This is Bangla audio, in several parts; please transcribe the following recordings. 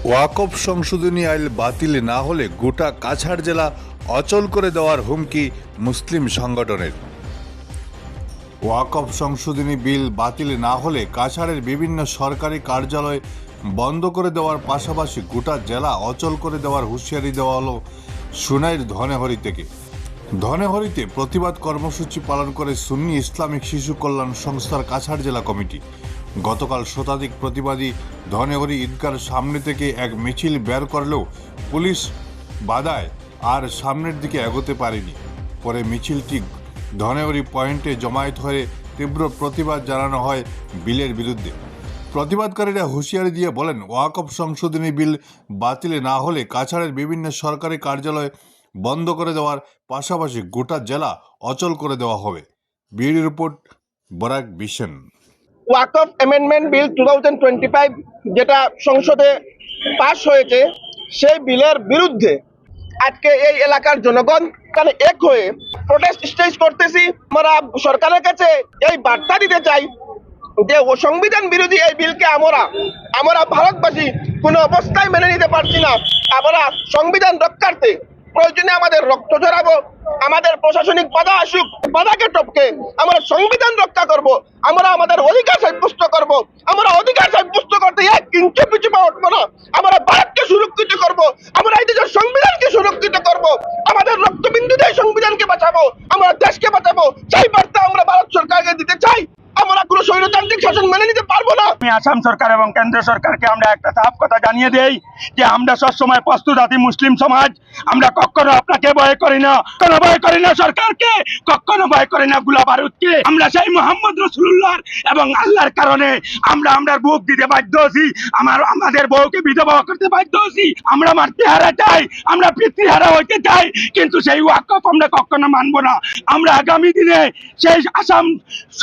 ওয়াকফ সংশোধনী আইন বাতিল না হলে গোটা কাছাড় জেলা অচল করে দেওয়ার হুমকি মুসলিম সংগঠনের। ওয়াকফ সংশোধনী বিল বাতিল না হলে কাছাড়ের বিভিন্ন সরকারি কার্যালয় বন্ধ করে দেওয়ার পাশাপাশি গোটা জেলা অচল করে দেওয়ার হুঁশিয়ারি দেওয়া হলো সুনাইর ধনেহরি থেকে। ধনেহরিতে প্রতিবাদ কর্মসূচি পালন করে সুন্নি ইসলামিক শিশু কল্যাণ সংস্থার কাছাড় জেলা কমিটি। গতকাল শতাধিক প্রতিবাদী ধনেহরি ঈদগার সামনে থেকে এক মিছিল বের করলেও পুলিশ বাধায় আর সামনের দিকে এগোতে পারেনি। পরে মিছিলটি ধনেহরি পয়েন্টে জমায়েত হয়ে তীব্র প্রতিবাদ জানানো হয় বিলের বিরুদ্ধে। প্রতিবাদকারীরা হুঁশিয়ারি দিয়ে বলেন, ওয়াকফ সংশোধনী বিল বাতিল না হলে কাছাড়ের বিভিন্ন সরকারি কার্যালয় বন্ধ করে দেওয়ার পাশাপাশি গোটা জেলা অচল করে দেওয়া হবে। Bureau report, Barak vision. Waqf amendment bill 2025 যেটা সংসদে পাশ হয়েছে, সেই বিলের বিরুদ্ধে আজকে এই এলাকার জনগণ কানে এক হয়ে প্রোটেস্ট স্টেজ করতেছি। আমরা সরকারের কাছে এই বার্তা দিতে চাই যে ও সংবিধান বিরোধী এই বিলকে আমরা ভারতবাসী কোনো অবস্থায় মেনে নিতে পারছি না। আমরা সংবিধান রক্ষার্থে প্রয়োজনে আমাদের রক্ত ঝরাবো, আমাদের প্রশাসনিক বাধা আসুক, বাধাকে টপকে আমরা সংবিধান রক্ষা করব। আমরা আমাদের অধিকার সাব্যস্ত করব। আমরা অধিকার সাব্যস্ত করতে এক ইঞ্চি পিছু পা উঠবো না। আমরা ভারতকে সুরক্ষিত করব, আমরা এই দেশের সংবিধানকে সুরক্ষিত করব, আমাদের রক্তবিন্দু দিয়ে সংবিধানকে বাঁচাবো, আমরা দেশকে বাঁচাবো। সেই বার্তা আমরা ভারত সরকারকে দিতে চাই। আমরা কোনো স্বৈরতান্ত্রিক শাসন মেনে নিতে পারবো না। আমি আসাম সরকার এবং কেন্দ্র সরকারকে আমরা একটা সাফ কথা জানিয়ে দেই যে আমরা সবসময় প্রস্তুত আছি। মুসলিম সমাজ আমরা কখনো আপনাকে ভয় করি না, কোনো ভয় করি না সরকারকে, কখনো ভয় করি না গুলা বারুদকে। আমরা সেই মোহাম্মদ রাসূলুল্লাহ এবং আল্লাহর কারণে আমরা বুক দিতে বাধ্য হচ্ছি, আমাদের বউকে বিধবা করতে বাধ্য হচ্ছি। আমরা মাতৃহারা চাই, আমরা পিতৃহারা হইতে চাই, কিন্তু সেই ওয়াকফ আমরা কখনো মানবো না। আমরা আগামী দিনে সেই আসাম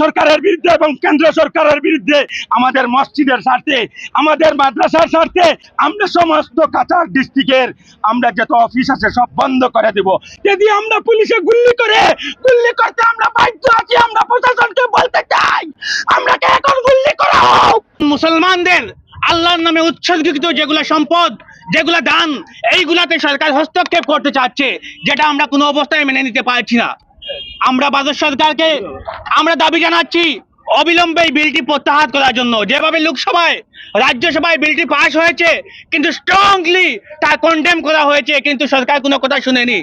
সরকারের বিরুদ্ধে এবং কেন্দ্র সরকারের বিরুদ্ধে আমাদের মসজিদের স্বার্থে, আমাদের মাদ্রাসার স্বার্থে আমরা সমস্ত কাছাড় ডিস্ট্রিক্টের আমরা যত অফিস আছে সব বন্ধ করে দেব। যদি আমরা পুলিশে গুল্লি করতে আমরা বাধ্য আছি। আমরা প্রশাসনকে বলতে চাই, আমরাকে এখন গুল্লি করা হোক। মুসলমানদের আল্লাহর নামে উৎসর্গিত যেগুলা সম্পদ, যেগুলা দান, এইগুলাতে সরকার হস্তক্ষেপ করতে চাচ্ছে, যেটা আমরা কোনো অবস্থায় মেনে নিতে পারছি না। আমরা ভারত সরকারকে আমরা দাবি জানাচ্ছি অবিলম্বে এই বিলটি প্রত্যাহার করার জন্য। যেভাবে লোকসভায়, রাজ্যসভায় বিলটি পাশ হয়েছে, কিন্তু স্ট্রংলি তা কন্ডেম করা হয়েছে, কিন্তু সরকার কোনো কথা শুনেনি।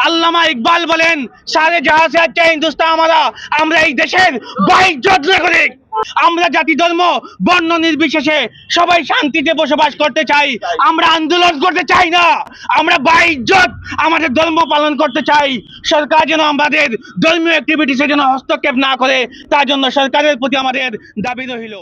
আল্লামা ইকবাল বলেন, সারে জাহাঁ সে আচ্ছা হিন্দুস্তান আমারা। আমরা এই দেশের বাইজ্জত নাগরিক। আমরা জাতি ধর্ম বর্ণ নির্বিশেষে সবাই শান্তিতে বসবাস করতে চাই। আমরা আন্দোলন করতে চাই না, আমরা বাইজ্জত আমাদের ধর্ম পালন করতে চাই। সরকার যেন আমাদের ধর্মীয় অ্যাক্টিভিটিসে যেন হস্তক্ষেপ না করে, তার জন্য সরকারের প্রতি আমাদের দাবি রইল।